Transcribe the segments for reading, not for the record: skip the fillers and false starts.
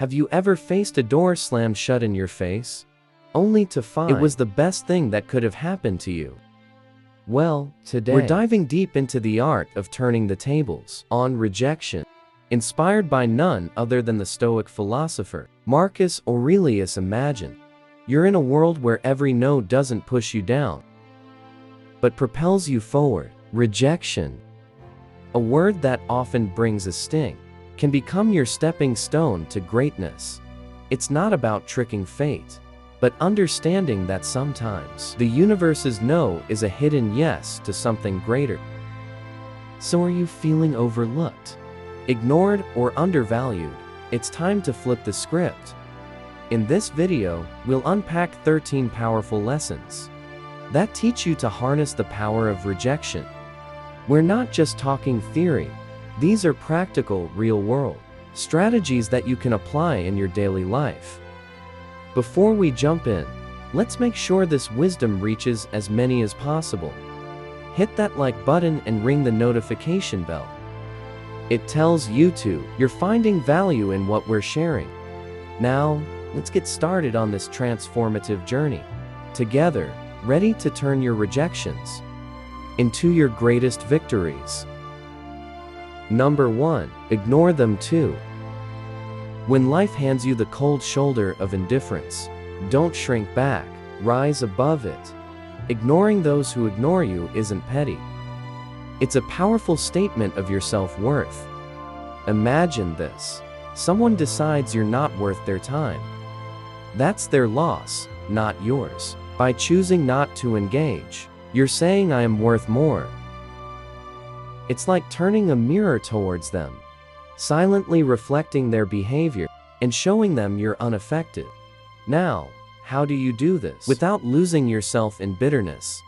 Have you ever faced a door slammed shut in your face, only to find it was the best thing that could have happened to you? Well, today we're diving deep into the art of turning the tables on rejection, inspired by none other than the Stoic philosopher Marcus Aurelius. Imagine you're in a world where every no doesn't push you down, but propels you forward. Rejection, a word that often brings a sting, can become your stepping stone to greatness. It's not about tricking fate, but understanding that sometimes the universe's no is a hidden yes to something greater. So are you feeling overlooked, ignored, or undervalued? It's time to flip the script. In this video, we'll unpack 13 powerful lessons that teach you to harness the power of rejection. We're not just talking theory. These are practical, real-world strategies that you can apply in your daily life. Before we jump in, let's make sure this wisdom reaches as many as possible. Hit that like button and ring the notification bell. It tells YouTube you're finding value in what we're sharing. Now, let's get started on this transformative journey together, ready to turn your rejections into your greatest victories. Number 1. Ignore them too. When life hands you the cold shoulder of indifference, don't shrink back, rise above it. Ignoring those who ignore you isn't petty. It's a powerful statement of your self-worth. Imagine this. Someone decides you're not worth their time. That's their loss, not yours. By choosing not to engage, you're saying I am worth more. It's like turning a mirror towards them, silently reflecting their behavior and showing them you're unaffected. Now, how do you do this without losing yourself in bitterness?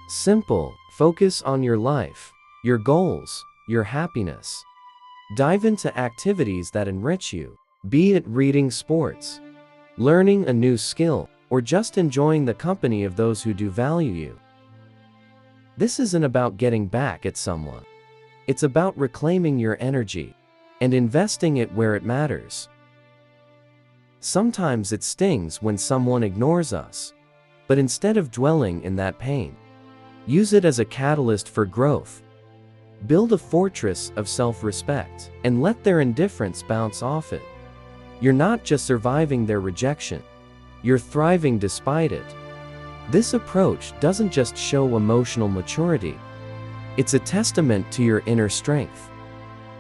Simple. Focus on your life, your goals, your happiness. Dive into activities that enrich you, be it reading, sports, learning a new skill, or just enjoying the company of those who do value you. This isn't about getting back at someone. It's about reclaiming your energy and investing it where it matters. Sometimes it stings when someone ignores us, but instead of dwelling in that pain, use it as a catalyst for growth. Build a fortress of self-respect and let their indifference bounce off it. You're not just surviving their rejection, you're thriving despite it. This approach doesn't just show emotional maturity, it's a testament to your inner strength.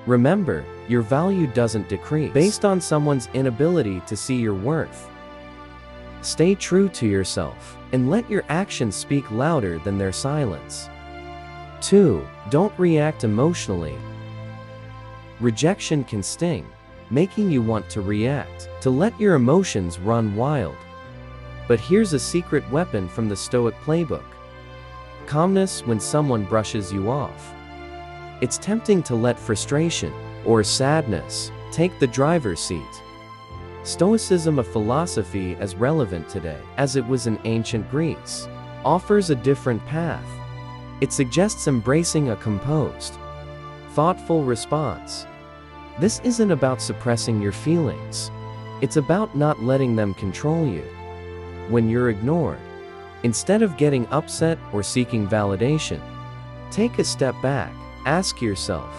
Remember, your value doesn't decrease based on someone's inability to see your worth. Stay true to yourself and let your actions speak louder than their silence. 2. Don't react emotionally. Rejection can sting, making you want to react, to let your emotions run wild. But here's a secret weapon from the Stoic playbook: calmness when someone brushes you off. It's tempting to let frustration or sadness take the driver's seat. Stoicism, a philosophy as relevant today as it was in ancient Greece, offers a different path. It suggests embracing a composed, thoughtful response. This isn't about suppressing your feelings. It's about not letting them control you. When you're ignored, instead of getting upset or seeking validation, take a step back. Ask yourself,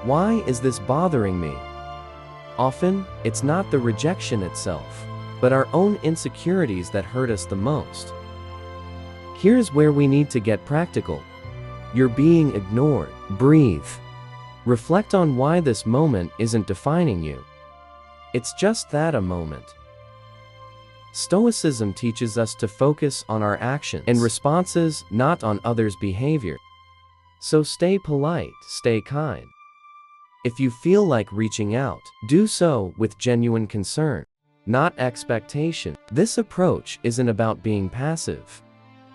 why is this bothering me? Often, it's not the rejection itself, but our own insecurities that hurt us the most. Here's where we need to get practical. You're being ignored. Breathe. Reflect on why this moment isn't defining you. It's just that, a moment. Stoicism teaches us to focus on our actions and responses, not on others' behavior. So stay polite, stay kind. If you feel like reaching out, do so with genuine concern, not expectation. This approach isn't about being passive.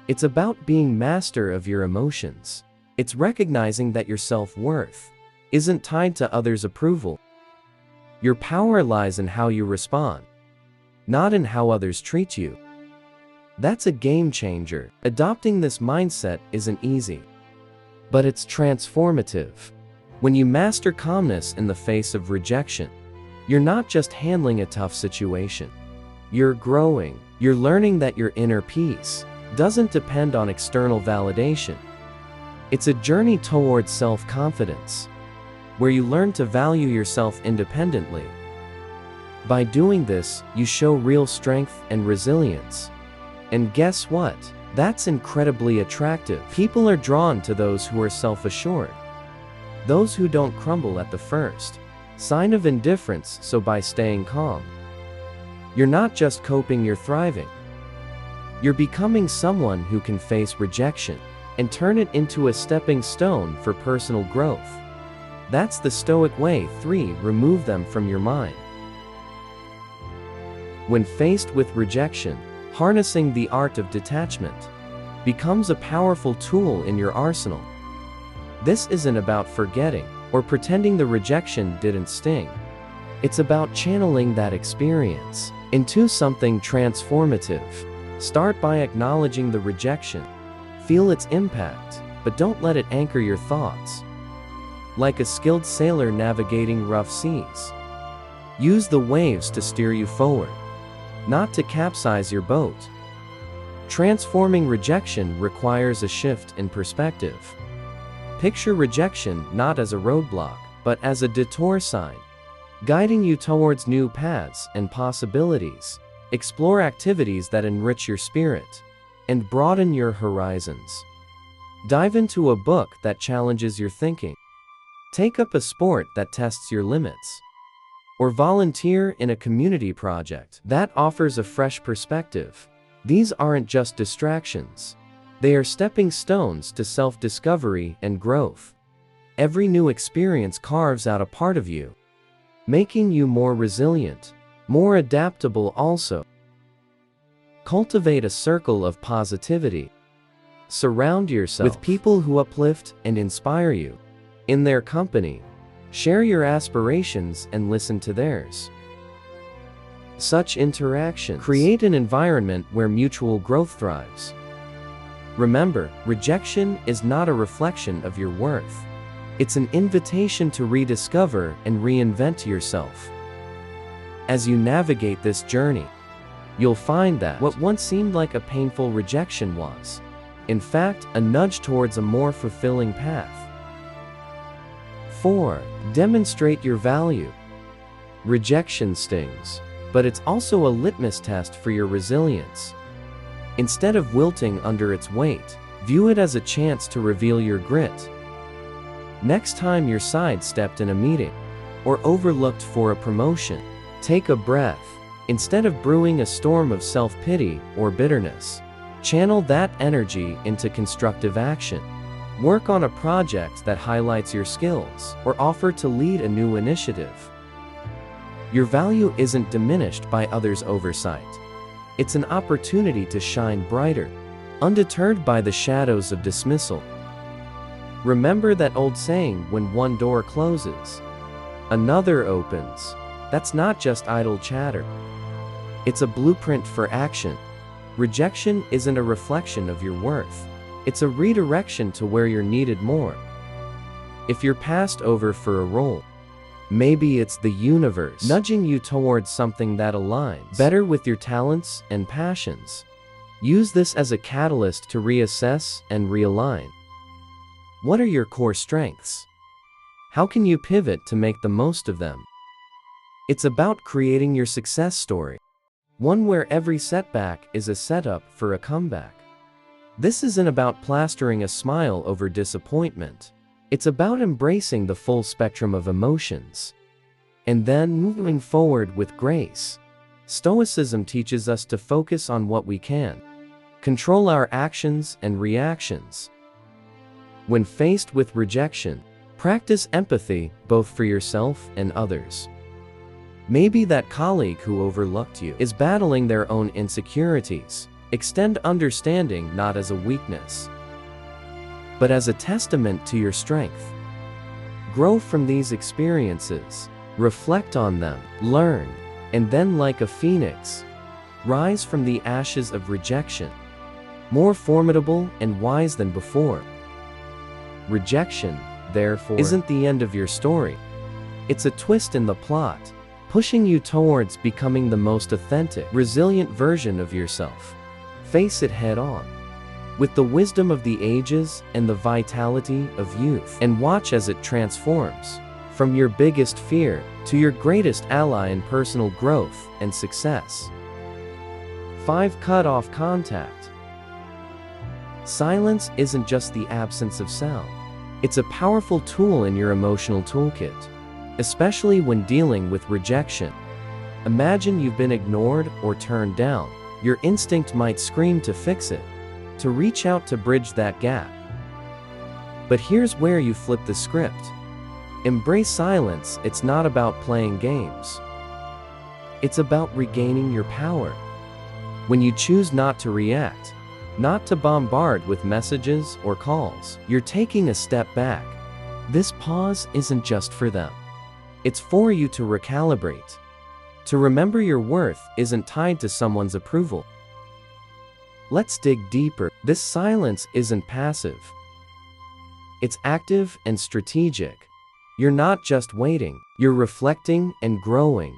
It's about being master of your emotions. It's recognizing that your self-worth isn't tied to others' approval. Your power lies in how you respond, not in how others treat you. That's a game changer. Adopting this mindset isn't easy, but it's transformative. When you master calmness in the face of rejection, You're not just handling a tough situation. You're growing. You're learning that your inner peace doesn't depend on external validation. It's a journey towards self-confidence, where you learn to value yourself independently. By doing this, you show real strength and resilience. And guess what? That's incredibly attractive. People are drawn to those who are self-assured, those who don't crumble at the first sign of indifference. So by staying calm, you're not just coping, you're thriving. You're becoming someone who can face rejection and turn it into a stepping stone for personal growth. That's the Stoic way. 3. Remove them from your mind. When faced with rejection, harnessing the art of detachment becomes a powerful tool in your arsenal. This isn't about forgetting or pretending the rejection didn't sting. It's about channeling that experience into something transformative. Start by acknowledging the rejection. Feel its impact, but don't let it anchor your thoughts. Like a skilled sailor navigating rough seas, use the waves to steer you forward, not to capsize your boat. Transforming rejection requires a shift in perspective. Picture rejection not as a roadblock, but as a detour sign, guiding you towards new paths and possibilities. Explore activities that enrich your spirit and broaden your horizons. Dive into a book that challenges your thinking. Take up a sport that tests your limits. Or volunteer in a community project that offers a fresh perspective. These aren't just distractions. They are stepping stones to self-discovery and growth. Every new experience carves out a part of you, making you more resilient, more adaptable also. Cultivate a circle of positivity. Surround yourself with people who uplift and inspire you. In their company, share your aspirations and listen to theirs. Such interactions create an environment where mutual growth thrives. Remember, rejection is not a reflection of your worth. It's an invitation to rediscover and reinvent yourself. As you navigate this journey, you'll find that what once seemed like a painful rejection was, in fact, a nudge towards a more fulfilling path. 4. Demonstrate your value. Rejection stings, but it's also a litmus test for your resilience. Instead of wilting under its weight, view it as a chance to reveal your grit. Next time you're sidestepped in a meeting or overlooked for a promotion, take a breath. Instead of brewing a storm of self-pity or bitterness, channel that energy into constructive action. Work on a project that highlights your skills or offer to lead a new initiative. Your value isn't diminished by others' oversight. It's an opportunity to shine brighter, undeterred by the shadows of dismissal. Remember that old saying, when one door closes, another opens. That's not just idle chatter. It's a blueprint for action. Rejection isn't a reflection of your worth. It's a redirection to where you're needed more. If you're passed over for a role, maybe it's the universe nudging you towards something that aligns better with your talents and passions. Use this as a catalyst to reassess and realign. What are your core strengths? How can you pivot to make the most of them? It's about creating your success story, one where every setback is a setup for a comeback. This isn't about plastering a smile over disappointment. It's about embracing the full spectrum of emotions and then moving forward with grace. Stoicism teaches us to focus on what we can control, our actions and reactions. When faced with rejection, practice empathy, both for yourself and others. Maybe that colleague who overlooked you is battling their own insecurities. Extend understanding not as a weakness, but as a testament to your strength. Grow from these experiences, reflect on them, learn, and then, like a phoenix, rise from the ashes of rejection, more formidable and wise than before. Rejection, therefore, isn't the end of your story. It's a twist in the plot, pushing you towards becoming the most authentic, resilient version of yourself. Face it head on, with the wisdom of the ages and the vitality of youth, and watch as it transforms from your biggest fear to your greatest ally in personal growth and success. 5. Cut off contact. Silence isn't just the absence of sound. It's a powerful tool in your emotional toolkit, especially when dealing with rejection. Imagine you've been ignored or turned down. Your instinct might scream to fix it, to reach out to bridge that gap. But here's where you flip the script. Embrace silence. It's not about playing games. It's about regaining your power. When you choose not to react, not to bombard with messages or calls, you're taking a step back. This pause isn't just for them. It's for you to recalibrate, to remember your worth isn't tied to someone's approval. Let's dig deeper. This silence isn't passive. It's active and strategic. You're not just waiting, you're reflecting and growing.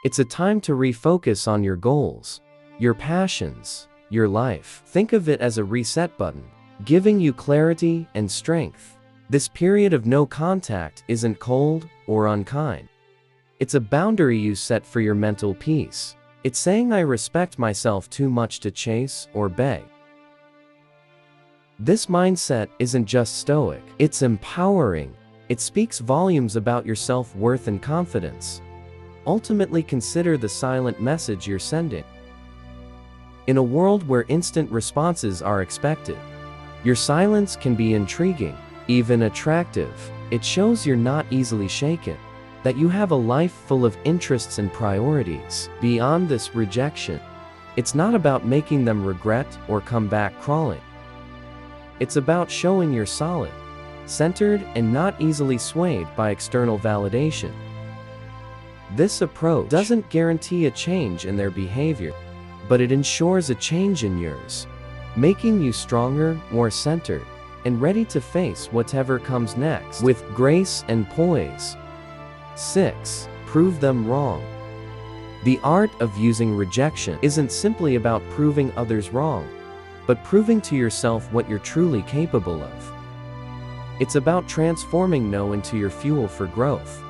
It's a time to refocus on your goals, your passions, your life. Think of it as a reset button, giving you clarity and strength. This period of no contact isn't cold or unkind. It's a boundary you set for your mental peace. It's saying, I respect myself too much to chase or beg. This mindset isn't just stoic, it's empowering. It speaks volumes about your self-worth and confidence. Ultimately, consider the silent message you're sending. In a world where instant responses are expected, your silence can be intriguing, even attractive. It shows you're not easily shaken, that you have a life full of interests and priorities. Beyond this rejection, it's not about making them regret or come back crawling. It's about showing you're solid, centered, and not easily swayed by external validation. This approach doesn't guarantee a change in their behavior, but it ensures a change in yours, making you stronger, more centered, and ready to face whatever comes next with grace and poise. 6. Prove them wrong. The art of using rejection isn't simply about proving others wrong, but proving to yourself what you're truly capable of. It's about transforming no into your fuel for growth.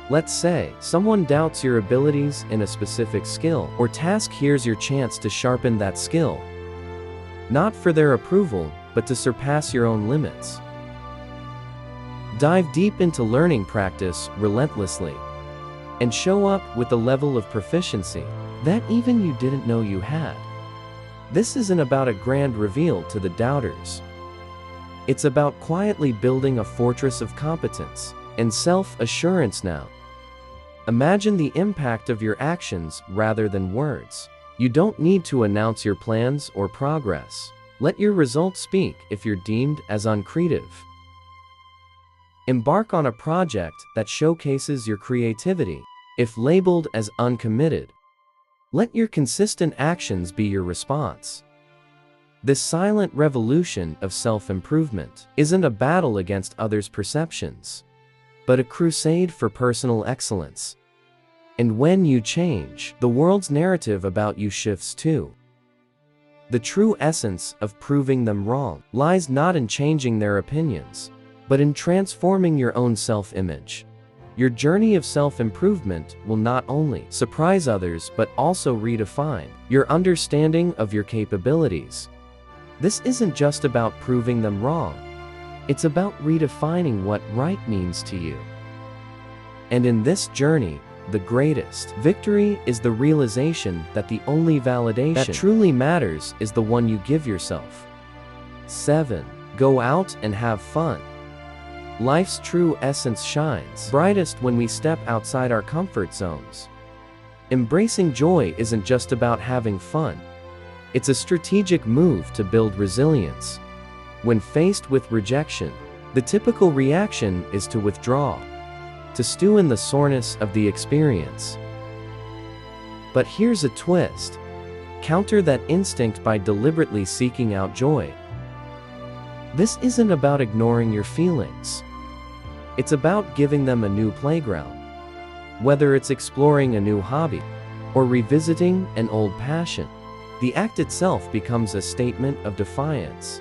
Let's say someone doubts your abilities in a specific skill or task. Here's your chance to sharpen that skill, not for their approval, but to surpass your own limits. Dive deep into learning, practice relentlessly, and show up with a level of proficiency that even you didn't know you had. This isn't about a grand reveal to the doubters. It's about quietly building a fortress of competence and self-assurance now. Imagine the impact of your actions rather than words. You don't need to announce your plans or progress. Let your results speak if you're deemed as uncreative. Embark on a project that showcases your creativity. If labeled as uncommitted, let your consistent actions be your response. This silent revolution of self-improvement isn't a battle against others' perceptions, but a crusade for personal excellence. And when you change, the world's narrative about you shifts too. The true essence of proving them wrong lies not in changing their opinions, but in transforming your own self-image. Your journey of self-improvement will not only surprise others but also redefine your understanding of your capabilities. This isn't just about proving them wrong. It's about redefining what right means to you. And in this journey, the greatest victory is the realization that the only validation that truly matters is the one you give yourself. 7. Go out and have fun. Life's true essence shines brightest when we step outside our comfort zones. Embracing joy isn't just about having fun. It's a strategic move to build resilience. When faced with rejection, the typical reaction is to withdraw, to stew in the soreness of the experience. But here's a twist. Counter that instinct by deliberately seeking out joy. This isn't about ignoring your feelings. It's about giving them a new playground. Whether it's exploring a new hobby or revisiting an old passion, the act itself becomes a statement of defiance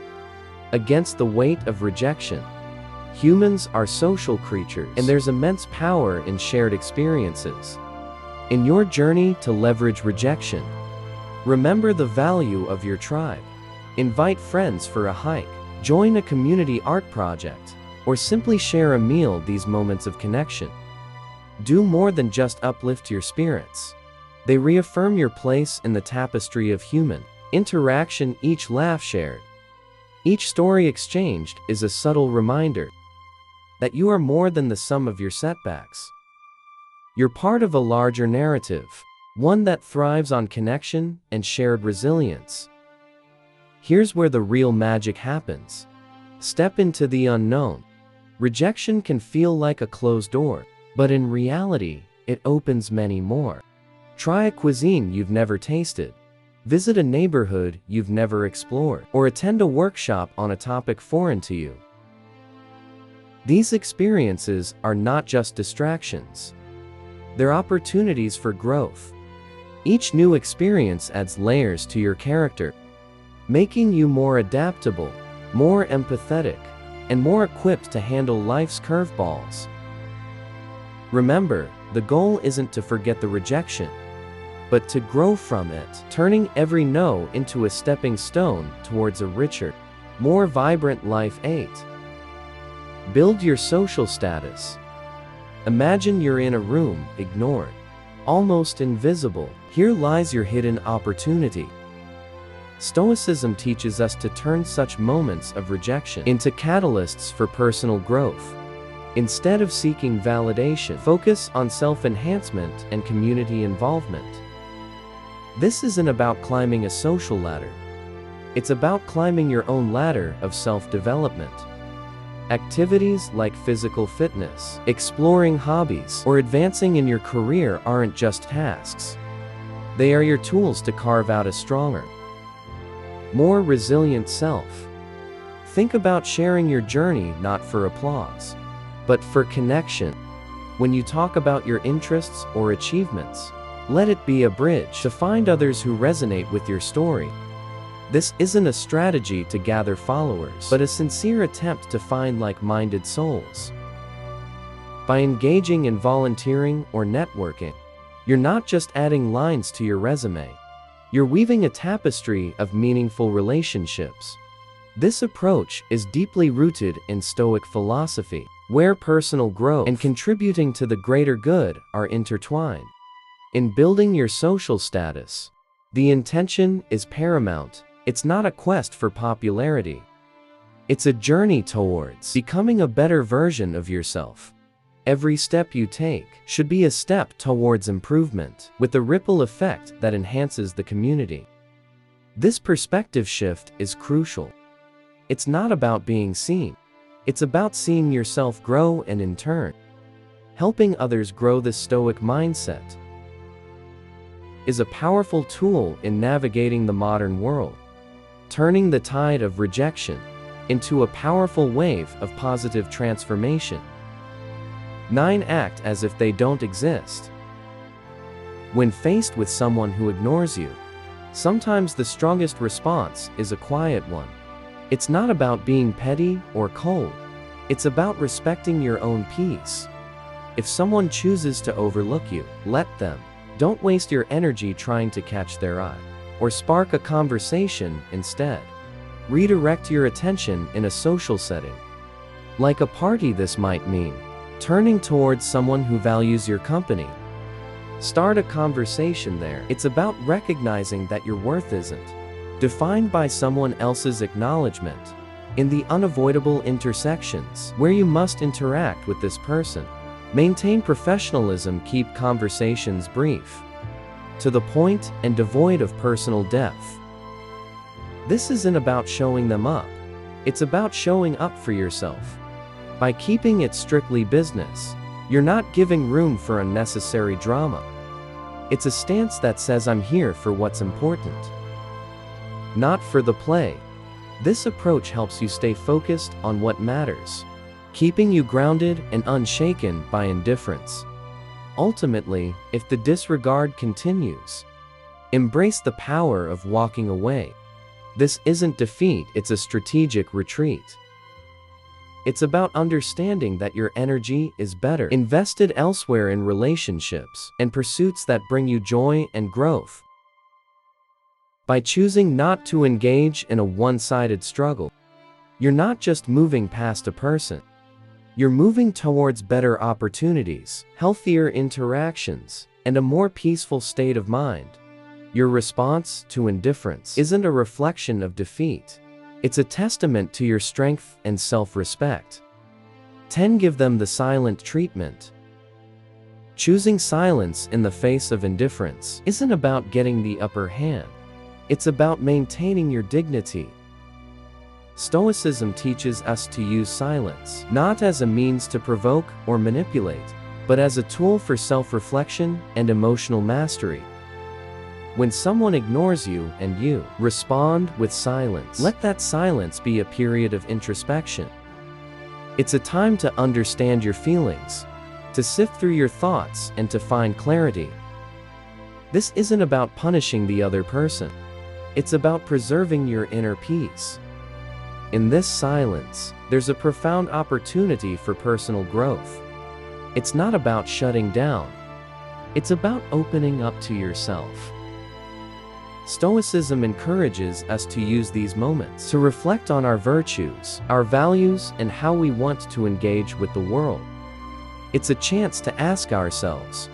against the weight of rejection. Humans are social creatures, and there's immense power in shared experiences. In your journey to leverage rejection, remember the value of your tribe. Invite friends for a hike, join a community art project, or simply share a meal. These moments of connection do more than just uplift your spirits. They reaffirm your place in the tapestry of human interaction. Each laugh shared, each story exchanged is a subtle reminder that you are more than the sum of your setbacks. You're part of a larger narrative, one that thrives on connection and shared resilience. Here's where the real magic happens. Step into the unknown. Rejection can feel like a closed door, but in reality, it opens many more. Try a cuisine you've never tasted, visit a neighborhood you've never explored, or attend a workshop on a topic foreign to you. These experiences are not just distractions. They're opportunities for growth. Each new experience adds layers to your character, making you more adaptable, more empathetic, and more equipped to handle life's curveballs. Remember, the goal isn't to forget the rejection, but to grow from it, turning every no into a stepping stone towards a richer, more vibrant life. 8. Build your social status. Imagine you're in a room, ignored, almost invisible. Here lies your hidden opportunity. Stoicism teaches us to turn such moments of rejection into catalysts for personal growth. Instead of seeking validation, focus on self-enhancement and community involvement. This isn't about climbing a social ladder. It's about climbing your own ladder of self-development. Activities like physical fitness, exploring hobbies, or advancing in your career aren't just tasks. They are your tools to carve out a stronger, more resilient self. Think about sharing your journey not for applause, but for connection. When you talk about your interests or achievements, let it be a bridge to find others who resonate with your story. This isn't a strategy to gather followers, but a sincere attempt to find like-minded souls. By engaging in volunteering or networking, you're not just adding lines to your resume. You're weaving a tapestry of meaningful relationships. This approach is deeply rooted in Stoic philosophy, where personal growth and contributing to the greater good are intertwined. In building your social status, the intention is paramount. It's not a quest for popularity. It's a journey towards becoming a better version of yourself. Every step you take should be a step towards improvement, with a ripple effect that enhances the community. This perspective shift is crucial. It's not about being seen. It's about seeing yourself grow and, in turn, helping others grow. The Stoic mindset is a powerful tool in navigating the modern world, turning the tide of rejection into a powerful wave of positive transformation. 9. Act as if they don't exist. When faced with someone who ignores you, sometimes the strongest response is a quiet one. It's not about being petty or cold. It's about respecting your own peace. If someone chooses to overlook you, let them. Don't waste your energy trying to catch their eye or spark a conversation. Instead, redirect your attention in a social setting. Like a party, this might mean turning towards someone who values your company. Start a conversation there. It's about recognizing that your worth isn't defined by someone else's acknowledgement. In the unavoidable intersections where you must interact with this person, maintain professionalism. Keep conversations brief, to the point, and devoid of personal depth. This isn't about showing them up. It's about showing up for yourself. By keeping it strictly business, you're not giving room for unnecessary drama. It's a stance that says, I'm here for what's important, not for the play. This approach helps you stay focused on what matters, keeping you grounded and unshaken by indifference. Ultimately, if the disregard continues, embrace the power of walking away. This isn't defeat, it's a strategic retreat. It's about understanding that your energy is better invested elsewhere in relationships and pursuits that bring you joy and growth. By choosing not to engage in a one-sided struggle, you're not just moving past a person. You're moving towards better opportunities, healthier interactions, and a more peaceful state of mind. Your response to indifference isn't a reflection of defeat. It's a testament to your strength and self-respect. 10. Give them the silent treatment. Choosing silence in the face of indifference isn't about getting the upper hand. It's about maintaining your dignity. Stoicism teaches us to use silence, not as a means to provoke or manipulate, but as a tool for self-reflection and emotional mastery. When someone ignores you and you respond with silence, let that silence be a period of introspection. It's a time to understand your feelings, to sift through your thoughts, and to find clarity. This isn't about punishing the other person. It's about preserving your inner peace. In this silence, there's a profound opportunity for personal growth. It's not about shutting down. It's about opening up to yourself. Stoicism encourages us to use these moments to reflect on our virtues, our values, and how we want to engage with the world. It's a chance to ask ourselves,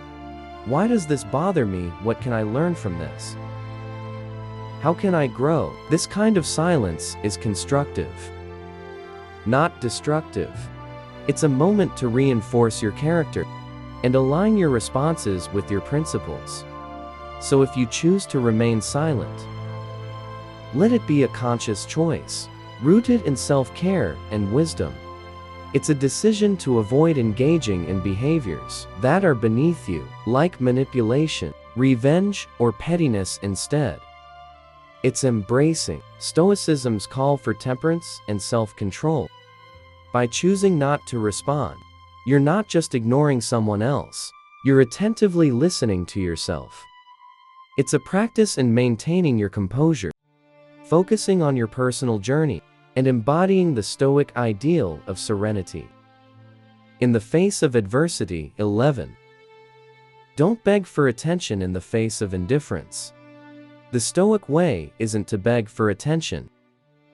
why does this bother me? What can I learn from this? How can I grow? This kind of silence is constructive, not destructive. It's a moment to reinforce your character and align your responses with your principles. So if you choose to remain silent, let it be a conscious choice, rooted in self-care and wisdom. It's a decision to avoid engaging in behaviors that are beneath you, like manipulation, revenge, or pettiness instead. It's embracing Stoicism's call for temperance and self-control. By choosing not to respond, you're not just ignoring someone else, you're attentively listening to yourself. It's a practice in maintaining your composure, focusing on your personal journey, and embodying the Stoic ideal of serenity. In the face of adversity. 11. Don't beg for attention in the face of indifference. The Stoic way isn't to beg for attention.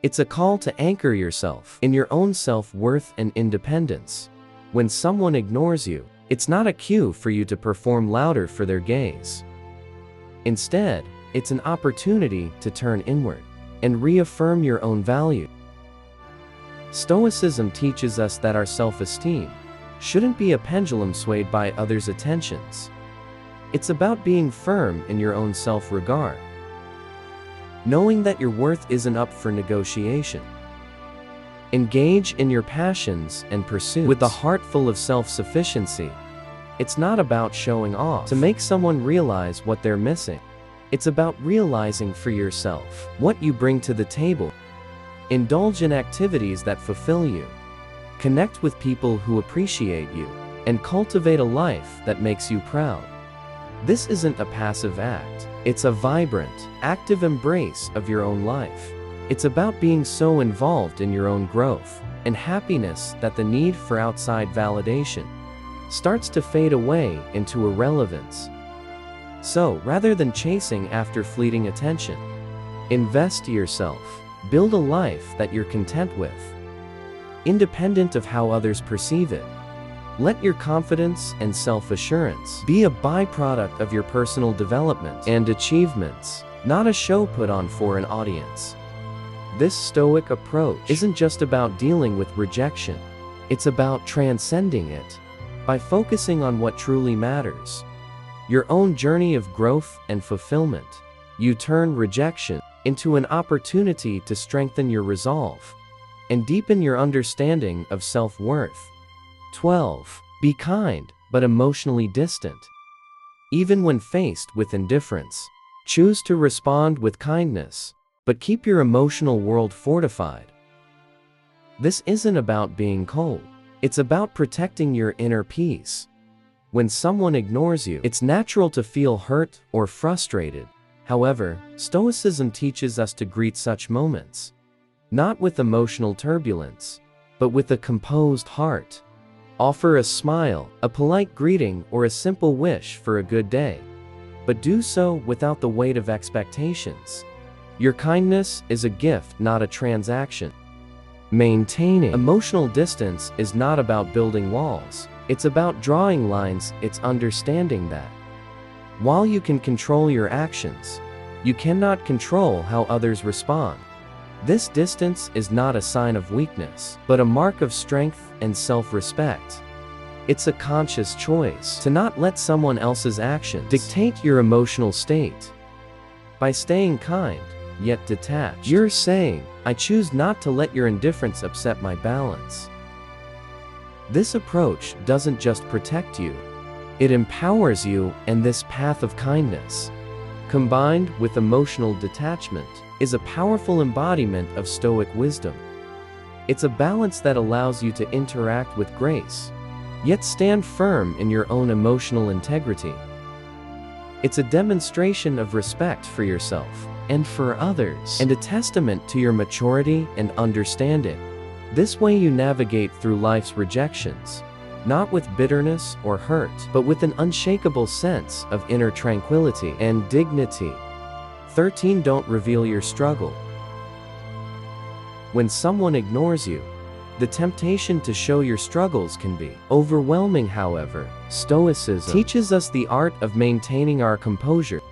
It's a call to anchor yourself in your own self-worth and independence. When someone ignores you, it's not a cue for you to perform louder for their gaze. Instead, it's an opportunity to turn inward and reaffirm your own value. Stoicism teaches us that our self-esteem shouldn't be a pendulum swayed by others' attentions. It's about being firm in your own self-regard, knowing that your worth isn't up for negotiation. Engage in your passions and pursuits with a heart full of self-sufficiency. It's not about showing off to make someone realize what they're missing. It's about realizing for yourself what you bring to the table. Indulge in activities that fulfill you. Connect with people who appreciate you, and cultivate a life that makes you proud. This isn't a passive act. It's a vibrant, active embrace of your own life. It's about being so involved in your own growth and happiness that the need for outside validation starts to fade away into irrelevance. So, rather than chasing after fleeting attention, invest yourself. Build a life that you're content with, independent of how others perceive it. Let your confidence and self-assurance be a byproduct of your personal development and achievements, not a show put on for an audience. This Stoic approach isn't just about dealing with rejection. It's about transcending it by focusing on what truly matters. Your own journey of growth and fulfillment. You turn rejection into an opportunity to strengthen your resolve and deepen your understanding of self-worth. 12. Be kind, but emotionally distant. Even when faced with indifference, choose to respond with kindness, but keep your emotional world fortified. This isn't about being cold. It's about protecting your inner peace. When someone ignores you, it's natural to feel hurt or frustrated. However, Stoicism teaches us to greet such moments, not with emotional turbulence, but with a composed heart. Offer a smile, a polite greeting, or a simple wish for a good day, but do so without the weight of expectations. Your kindness is a gift, not a transaction. Maintaining emotional distance is not about building walls. It's about drawing lines. It's understanding that while you can control your actions, you cannot control how others respond. This distance is not a sign of weakness, but a mark of strength and self-respect. It's a conscious choice to not let someone else's actions dictate your emotional state. By staying kind, yet detached, you're saying, I choose not to let your indifference upset my balance. This approach doesn't just protect you, it empowers you, and this path of kindness, combined with emotional detachment, is a powerful embodiment of Stoic wisdom. It's a balance that allows you to interact with grace, yet stand firm in your own emotional integrity. It's a demonstration of respect for yourself and for others, and a testament to your maturity and understanding. This way you navigate through life's rejections, not with bitterness or hurt, but with an unshakable sense of inner tranquility and dignity. 13. Don't reveal your struggle. When someone ignores you, the temptation to show your struggles can be overwhelming. However, Stoicism teaches us the art of maintaining our composure.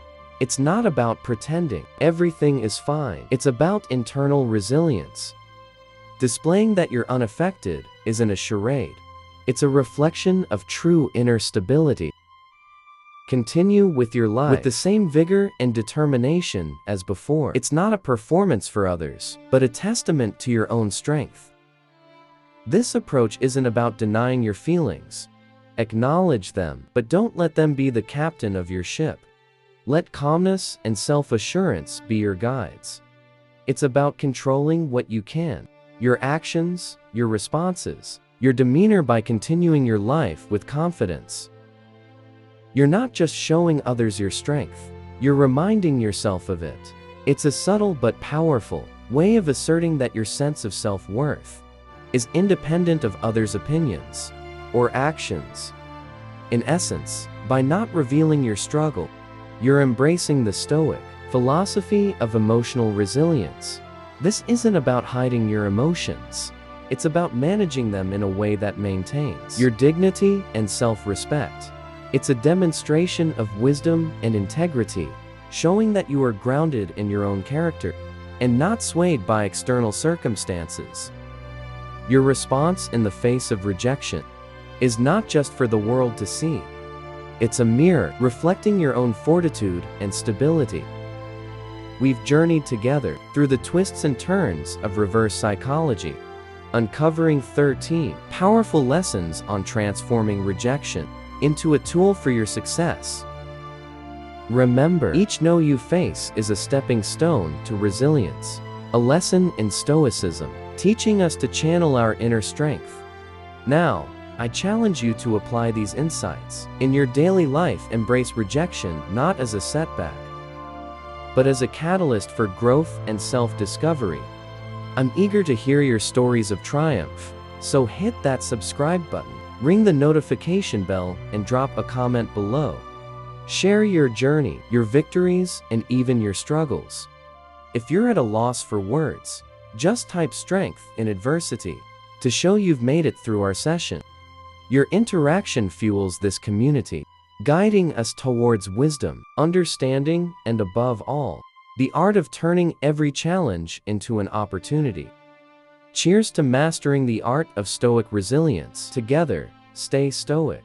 It's not about pretending everything is fine. It's about internal resilience. Displaying that you're unaffected isn't a charade. It's a reflection of true inner stability. Continue with your life with the same vigor and determination as before. It's not a performance for others, but a testament to your own strength. This approach isn't about denying your feelings. Acknowledge them, but don't let them be the captain of your ship. Let calmness and self-assurance be your guides. It's about controlling what you can, your actions, your responses, your demeanor, by continuing your life with confidence. You're not just showing others your strength, you're reminding yourself of it. It's a subtle but powerful way of asserting that your sense of self-worth is independent of others' opinions or actions. In essence, by not revealing your struggle, you're embracing the Stoic philosophy of emotional resilience. This isn't about hiding your emotions. It's about managing them in a way that maintains your dignity and self-respect. It's a demonstration of wisdom and integrity, showing that you are grounded in your own character and not swayed by external circumstances. Your response in the face of rejection is not just for the world to see. It's a mirror reflecting your own fortitude and stability. We've journeyed together through the twists and turns of reverse psychology, uncovering 13 powerful lessons on transforming rejection into a tool for your success. Remember, each no you face is a stepping stone to resilience, a lesson in Stoicism, teaching us to channel our inner strength. Now, I challenge you to apply these insights in your daily life. Embrace rejection not as a setback, but as a catalyst for growth and self-discovery. I'm eager to hear your stories of triumph, so hit that subscribe button, ring the notification bell, and drop a comment below. Share your journey, your victories, and even your struggles. If you're at a loss for words, just type strength in adversity to show you've made it through our session. Your interaction fuels this community, guiding us towards wisdom, understanding, and above all, the art of turning every challenge into an opportunity. Cheers to mastering the art of Stoic resilience. Together, stay Stoic.